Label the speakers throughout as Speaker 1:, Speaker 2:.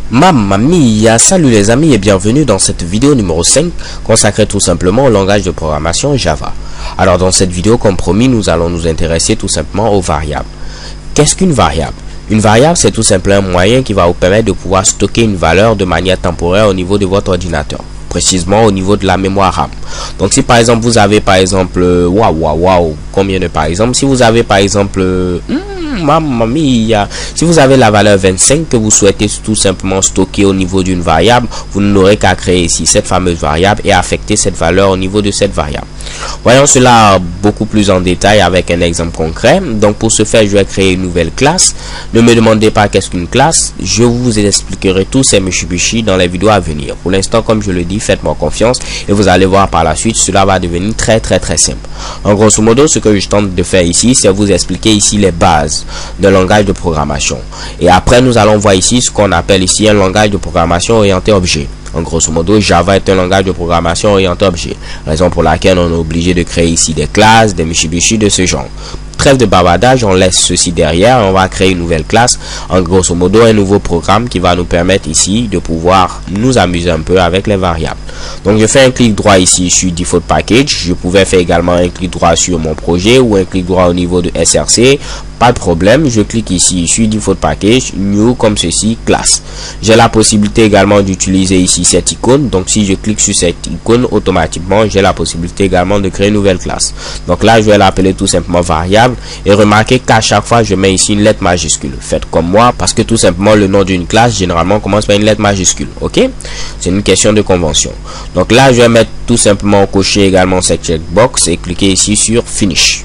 Speaker 1: Mamma mia, salut les amis et bienvenue dans cette vidéo numéro 5 consacrée tout simplement au langage de programmation Java. Alors dans cette vidéo, comme promis, nous allons nous intéresser tout simplement aux variables. Qu'est-ce qu'une variable? Une variable, c'est tout simplement un moyen qui va vous permettre de pouvoir stocker une valeur de manière temporaire au niveau de votre ordinateur, précisément au niveau de la mémoire RAM. Donc si par exemple vous avez par exemple combien de par exemple, si vous avez par exemple mamma mia, si vous avez la valeur 25 que vous souhaitez tout simplement stocker au niveau d'une variable, vous n'aurez qu'à créer ici cette fameuse variable et affecter cette valeur au niveau de cette variable. Voyons cela beaucoup plus en détail avec un exemple concret. Donc pour ce faire, je vais créer une nouvelle classe. Ne me demandez pas qu'est-ce qu'une classe, je vous expliquerai tous ces Mitsubishi dans les vidéos à venir. Pour l'instant, comme je le dis, faites-moi confiance et vous allez voir par la suite, cela va devenir très simple. En grosso modo, ce que je tente de faire ici, c'est vous expliquer ici les bases d'un langage de programmation. Et après, nous allons voir ici ce qu'on appelle ici un langage de programmation orienté objet. En grosso modo, Java est un langage de programmation orienté objet, raison pour laquelle on est obligé de créer ici des classes, des Mitsubishi de ce genre. Trêve de bavardage, on laisse ceci derrière, on va créer une nouvelle classe, en grosso modo un nouveau programme qui va nous permettre ici de pouvoir nous amuser un peu avec les variables. Donc je fais un clic droit ici sur Default Package, je pouvais faire également un clic droit sur mon projet ou un clic droit au niveau de SRC, pas de problème, je clique ici sur Default Package, New comme ceci, classe. J'ai la possibilité également d'utiliser ici cette icône, donc si je clique sur cette icône, automatiquement j'ai la possibilité également de créer une nouvelle classe. Donc là je vais l'appeler tout simplement variable et remarquez qu'à chaque fois je mets ici une lettre majuscule. Faites comme moi parce que tout simplement le nom d'une classe généralement commence par une lettre majuscule, ok? C'est une question de convention. Donc là je vais mettre tout simplement cocher également cette checkbox et cliquer ici sur Finish.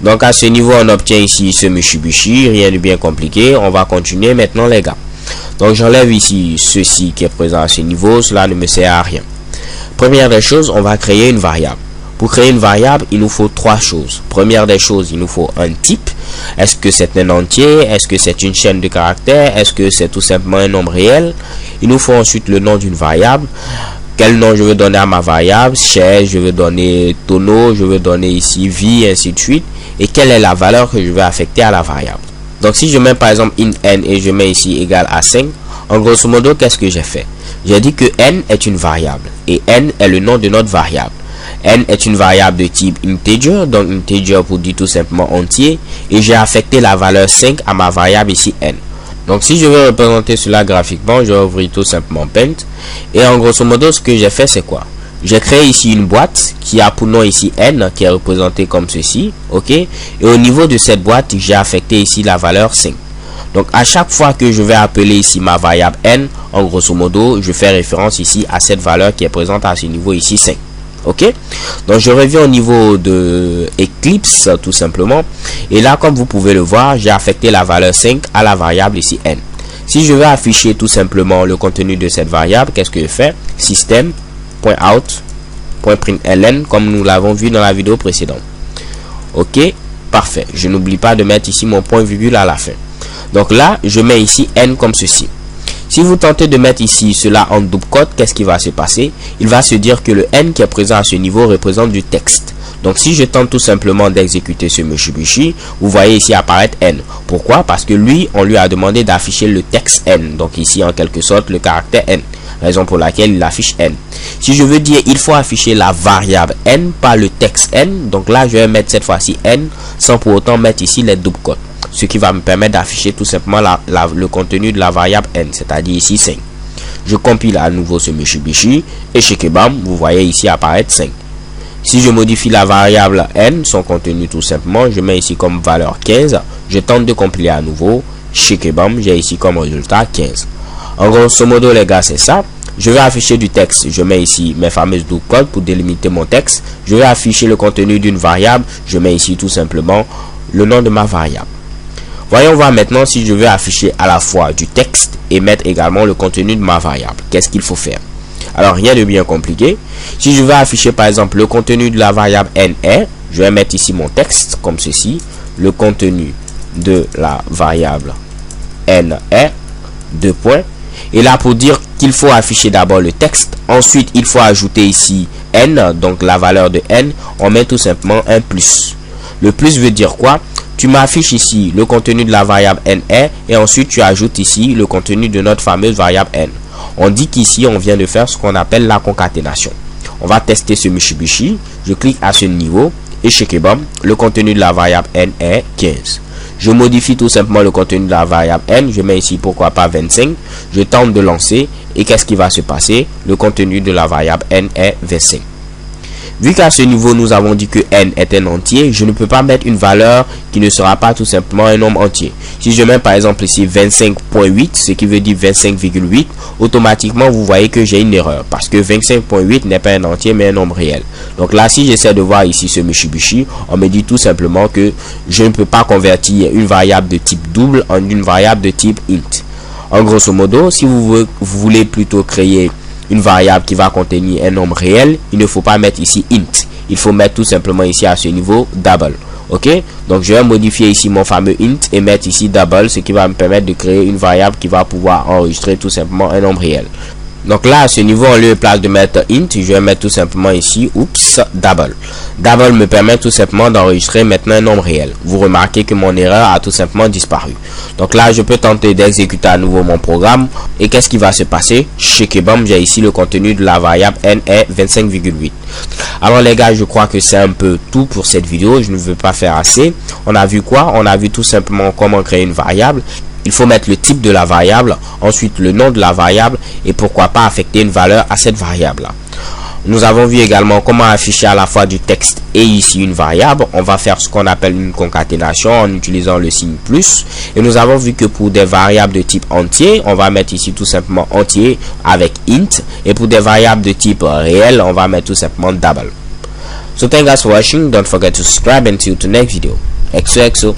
Speaker 1: Donc à ce niveau on obtient ici ce Mitsubishi, rien de bien compliqué. On va continuer maintenant les gars. Donc j'enlève ici ceci qui est présent à ce niveau, cela ne me sert à rien. Première des choses, on va créer une variable. Pour créer une variable, il nous faut trois choses. Première des choses, il nous faut un type. Est-ce que c'est un entier? Est-ce que c'est une chaîne de caractères? Est-ce que c'est tout simplement un nombre réel? Il nous faut ensuite le nom d'une variable. Quel nom je veux donner à ma variable? Chef, je veux donner tonneau, je veux donner ici vie, ainsi de suite. Et quelle est la valeur que je vais affecter à la variable? Donc si je mets par exemple int n et je mets ici égal à 5, en grosso modo, qu'est-ce que j'ai fait? J'ai dit que n est une variable et n est le nom de notre variable. N est une variable de type integer, donc integer pour dire tout simplement entier, et j'ai affecté la valeur 5 à ma variable ici n. Donc si je veux représenter cela graphiquement, je vais ouvrir tout simplement Paint, et en grosso modo ce que j'ai fait c'est quoi? J'ai créé ici une boîte qui a pour nom ici n, qui est représentée comme ceci, ok, et au niveau de cette boîte j'ai affecté ici la valeur 5. Donc à chaque fois que je vais appeler ici ma variable n, en grosso modo je fais référence ici à cette valeur qui est présente à ce niveau ici 5. Ok, donc je reviens au niveau de Eclipse tout simplement, et là comme vous pouvez le voir, j'ai affecté la valeur 5 à la variable ici n. Si je veux afficher tout simplement le contenu de cette variable, qu'est-ce que je fais? System.out.println comme nous l'avons vu dans la vidéo précédente. Ok, parfait, je n'oublie pas de mettre ici mon point virgule à la fin. Donc là je mets ici n comme ceci. Si vous tentez de mettre ici cela en double quote, qu'est-ce qui va se passer? Il va se dire que le n qui est présent à ce niveau représente du texte. Donc si je tente tout simplement d'exécuter ce Mitsubishi, vous voyez ici apparaître n. Pourquoi? Parce que lui, on lui a demandé d'afficher le texte n. Donc ici en quelque sorte le caractère n. Raison pour laquelle il affiche n. Si je veux dire il faut afficher la variable n, pas le texte n, donc là je vais mettre cette fois-ci n sans pour autant mettre ici les double quotes. Ce qui va me permettre d'afficher tout simplement le contenu de la variable n, c'est-à-dire ici 5. Je compile à nouveau ce Mitsubishi et chez Kebam, vous voyez ici apparaître 5. Si je modifie la variable n, son contenu tout simplement, je mets ici comme valeur 15. Je tente de compiler à nouveau. Chez Kebam, j'ai ici comme résultat 15. En grosso modo les gars, c'est ça. Je vais afficher du texte. Je mets ici mes fameuses double quotes pour délimiter mon texte. Je vais afficher le contenu d'une variable. Je mets ici tout simplement le nom de ma variable. Voyons voir maintenant si je veux afficher à la fois du texte et mettre également le contenu de ma variable. Qu'est-ce qu'il faut faire? Alors rien de bien compliqué. Si je veux afficher par exemple le contenu de la variable n est, je vais mettre ici mon texte comme ceci. Le contenu de la variable n est, deux points. Et là pour dire qu'il faut afficher d'abord le texte, ensuite il faut ajouter ici n, donc la valeur de n, on met tout simplement un plus. Le plus veut dire quoi? tu m'affiches ici le contenu de la variable n est et ensuite tu ajoutes ici le contenu de notre fameuse variable n. On dit qu'ici on vient de faire ce qu'on appelle la concaténation. On va tester ce Mitsubishi. Je clique à ce niveau et chez Kebab, le contenu de la variable n est 15. Je modifie tout simplement le contenu de la variable n. Je mets ici pourquoi pas 25. Je tente de lancer et qu'est-ce qui va se passer? Le contenu de la variable n est 25. Vu qu'à ce niveau, nous avons dit que n est un entier, je ne peux pas mettre une valeur qui ne sera pas tout simplement un nombre entier. Si je mets par exemple ici 25.8, ce qui veut dire 25,8, automatiquement vous voyez que j'ai une erreur parce que 25.8 n'est pas un entier mais un nombre réel. Donc là, si j'essaie de voir ici ce Mitsubishi, on me dit tout simplement que je ne peux pas convertir une variable de type double en une variable de type int. En grosso modo, si vous voulez plutôt créer une variable qui va contenir un nombre réel, il ne faut pas mettre ici int. Il faut mettre tout simplement ici à ce niveau double. Ok, donc je vais modifier ici mon fameux int et mettre ici double, ce qui va me permettre de créer une variable qui va pouvoir enregistrer tout simplement un nombre réel. Donc là, à ce niveau, au lieu de place de mettre int, je vais mettre tout simplement ici, double. Double me permet tout simplement d'enregistrer maintenant un nombre réel. Vous remarquez que mon erreur a tout simplement disparu. Donc là, je peux tenter d'exécuter à nouveau mon programme. Et qu'est-ce qui va se passer? Chez Kebab, j'ai ici le contenu de la variable n est 25,8. Alors les gars, je crois que c'est un peu tout pour cette vidéo. Je ne veux pas faire assez. On a vu quoi? On a vu tout simplement comment créer une variable. Il faut mettre le type de la variable, ensuite le nom de la variable et pourquoi pas affecter une valeur à cette variable. Nous avons vu également comment afficher à la fois du texte et ici une variable. On va faire ce qu'on appelle une concaténation en utilisant le signe plus. Et nous avons vu que pour des variables de type entier, on va mettre ici tout simplement entier avec int. Et pour des variables de type réel, on va mettre tout simplement double. So thank you guys for watching. Don't forget to subscribe and see you to the next video. XOXO.